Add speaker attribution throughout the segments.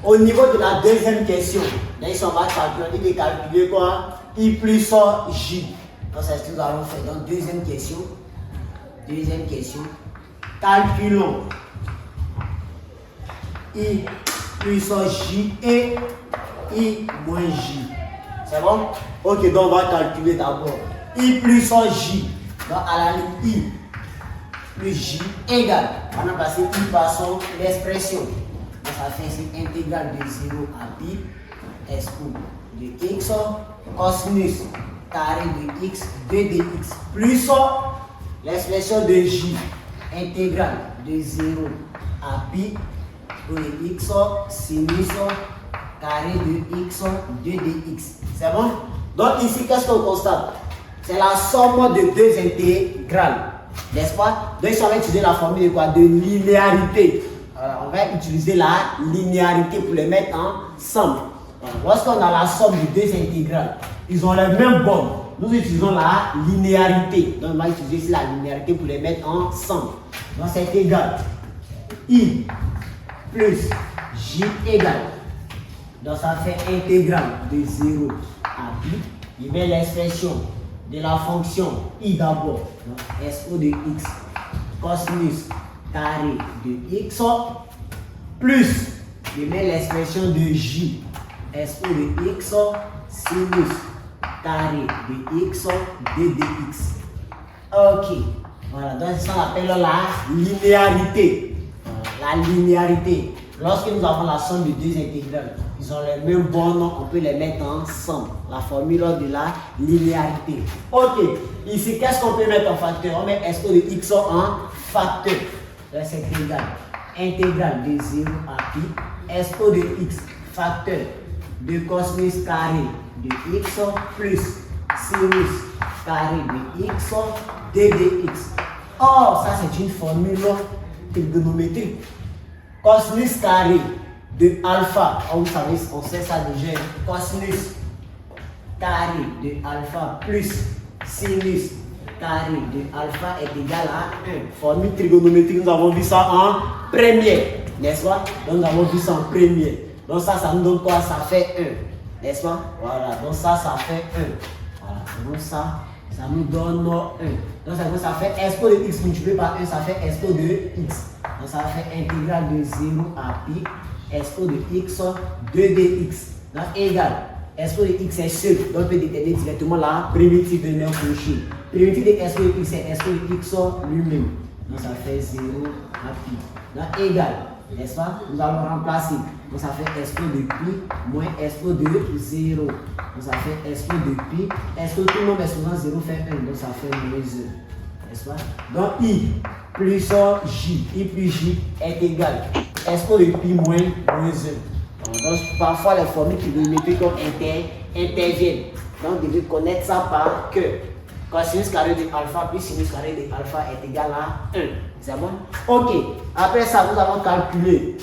Speaker 1: Au niveau de la deuxième question, là, ici, on va calculer quoi? I plus J. Donc, c'est ce que nous allons faire. Donc, deuxième question. Calculons I plus J et I moins J. C'est bon? Ok, donc on va calculer d'abord. I plus J. Donc, à la ligne I plus J égale. On a passé I par son l'expression. Donc, ça fait ici intégrale de 0 à pi SO de x cosinus carré de x 2dx plus l'expression de J intégrale de 0 à pi de x sinus carré de x 2dx. C'est bon? Donc ici, qu'est-ce qu'on constate? C'est la somme de deux intégrales. N'est-ce pas? Donc ici, on va utiliser la formule de quoi? De linéarité. On va utiliser la linéarité pour les mettre ensemble. Lorsqu'on a la somme de deux intégrales, ils ont les mêmes bornes. Nous utilisons la linéarité. Donc on va utiliser ici la linéarité pour les mettre ensemble. Donc c'est égal. I plus J égale. Donc ça fait intégrale de 0 à pi. Je mets l'expression de la fonction I d'abord. SO de x cosinus carré de x plus je mets l'expression de J SO de x sinus carré de x 2dx. Ok, voilà, donc ça on appelle la linéarité. La linéarité. Lorsque nous avons la somme de deux intégrales, ils ont les mêmes bornes, on peut les mettre ensemble. La formule de la linéarité. Ok, ici qu'est-ce qu'on peut mettre en facteur? On met SO de x en facteur. Donc c'est égal. Intégrale de 0 à pi, SO de x facteur de cosinus carré de x plus sinus carré de x 2dx. Or, ça c'est une formule trigonométrique. Cosinus carré de alpha, vous savez, on sait ça déjà. Cosinus carré de alpha plus sinus carré de alpha est égal à 1. Formule trigonométrique, nous avons vu ça en première, n'est-ce pas? Donc nous avons vu ça en première. Donc ça nous donne quoi? Ça fait 1, n'est-ce pas? Voilà, donc ça fait 1. Voilà, donc ça nous donne 1. Donc ça fait SO de x multiplié par 1, ça fait SO de x. Donc ça fait intégrale de 0 à pi, SO de x 2dx. Donc égal, SO de x est seul, donc on peut déterminer directement la primitive de notre prochain. Primitive de SO de x est SO de x lui-même. Donc ça fait 0 à pi. Donc égal, n'est-ce pas? Nous allons remplacer. Donc ça fait SO de pi moins SO de 0. Donc ça fait SO de pi. SO tout le monde est souvent 0 fait 1. Donc ça fait moins 1. N'est-ce pas? Donc I plus J. I plus J est égal. SO de pi moins 1. Donc parfois les formules trigonométriques interviennent. Donc vous devez connaître ça par cœur. Cosinus carré de alpha plus sinus carré de alpha est égal à 1. C'est bon? Ok. Après ça, nous allons calculer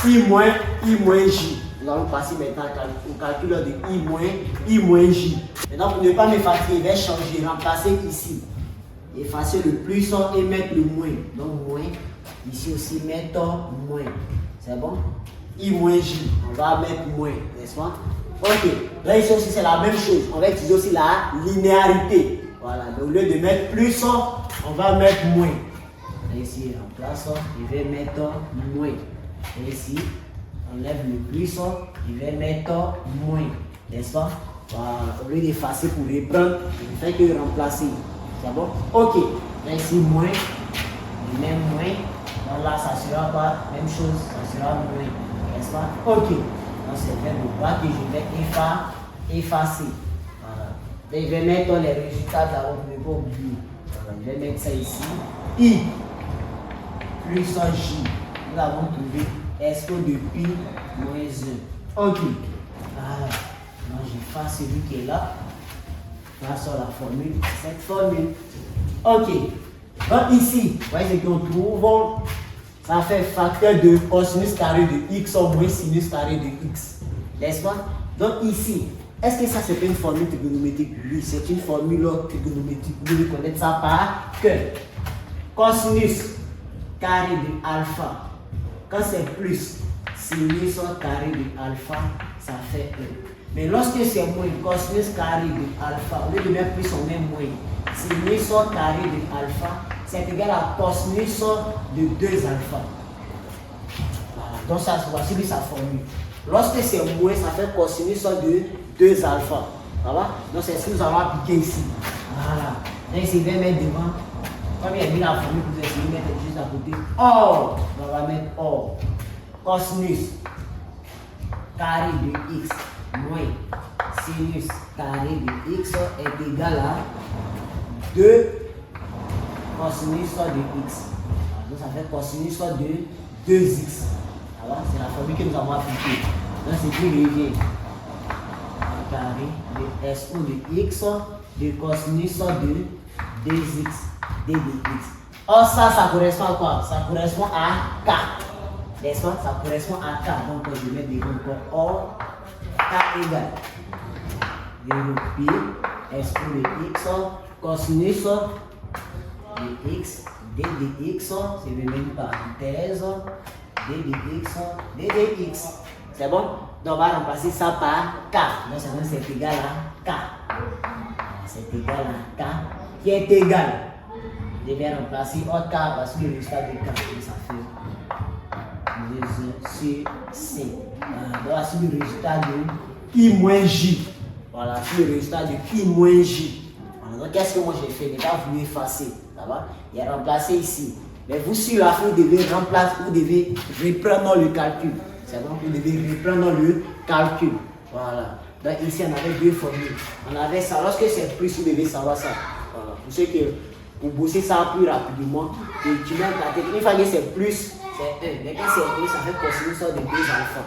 Speaker 1: I moins J. Nous allons passer maintenant au calcul de I moins J. Maintenant, pour ne pas me fatiguer, je vais changer, remplacer ici. Effacer le plus et mettre le moins. Donc moins. Ici aussi, mettre moins. C'est bon? I moins J. On va mettre moins, n'est-ce pas? Ok. Là, ici aussi, c'est la même chose. On va utiliser aussi la linéarité. Voilà. Donc, au lieu de mettre plus, on va mettre moins. Là, ici, en place, je vais mettre moins. Et ici, on lève le plus, je vais mettre moins. N'est-ce pas? Voilà. Au lieu d'effacer pour reprendre, je ne fais que remplacer. C'est bon? Ok. Là, ici, moins. Je mets moins. Donc là, ça sera pas même chose. Ça sera moins. N'est-ce pas? Ok. Donc c'est le verbe droit que je vais effacer. Voilà. Donc, je vais mettre les résultats d'abord pour ne pas oublier. Voilà. Je vais mettre ça ici. I plus J. Nous avons trouvé SO de pi moins 1. Ok. Voilà. Donc j'efface celui qui est là. Là sur la formule. Cette formule. Ok. Donc ici, vous voyez ce qu'on trouve. Ça fait facteur de cosinus carré de x moins sinus carré de x. N'est-ce pas? Donc ici, est-ce que ça c'est une formule trigonométrique? Oui, c'est une formule trigonométrique. Vous devez connaître ça par que cosinus carré de alpha, quand c'est plus, sinus carré de alpha, ça fait 1. Mais lorsque c'est moins, cosinus carré de alpha, au lieu de mettre plus, on met moins. Sinus carré de alpha, c'est égal à cosinus de 2 alpha. Voilà. Donc ça, voici sa formule. Lorsque c'est moins, ça fait cosinus de 2 alpha. Voilà. Donc c'est ce que nous allons appliquer ici. Voilà. Donc ici, je vais mettre devant. Comme il y a mis la formule, vous essayez de mettre juste à côté. Or, on va mettre or. Cosinus carré de x moins sinus carré de x est égal à 2 cosinus de x. Donc ça fait cosinus de 2x. Alors, c'est la formule que nous avons appliquée. Donc c'est qui revient carré de s de x de cosinus de 2x d de x. Or ça correspond à quoi? Ça correspond à k. N'est-ce pas? Ça correspond à k. Donc je vais mettre des encore. Or k égale 0 pi s de x cosinus de x d de x, c'est le même parenthèse, d de x. C'est bon? Donc on va remplacer ça par k. Donc c'est égal à k. C'est égal à k qui est égal. Je vais remplacer autre k parce que le résultat de k, ça fait 2 sur c. Donc voici le résultat de i moins j. Voilà, c'est le résultat de i moins j. Voilà, donc qu'est-ce que moi j'ai fait? Je vais vous effacer. Ça va? Il a remplacé ici. Mais vous, sur la fin, vous devez remplacer, vous devez reprendre le calcul. C'est bon? Vous devez reprendre le calcul. Voilà. Donc ici, on avait 2 formules. On avait ça. Lorsque c'est plus, vous devez savoir ça. Voilà. Pour ceux que pour bosser ça plus rapidement, tu mets la tête. Une fois que c'est plus, c'est 1. Mais quand c'est plus, ça fait cosinus de 2 alpha.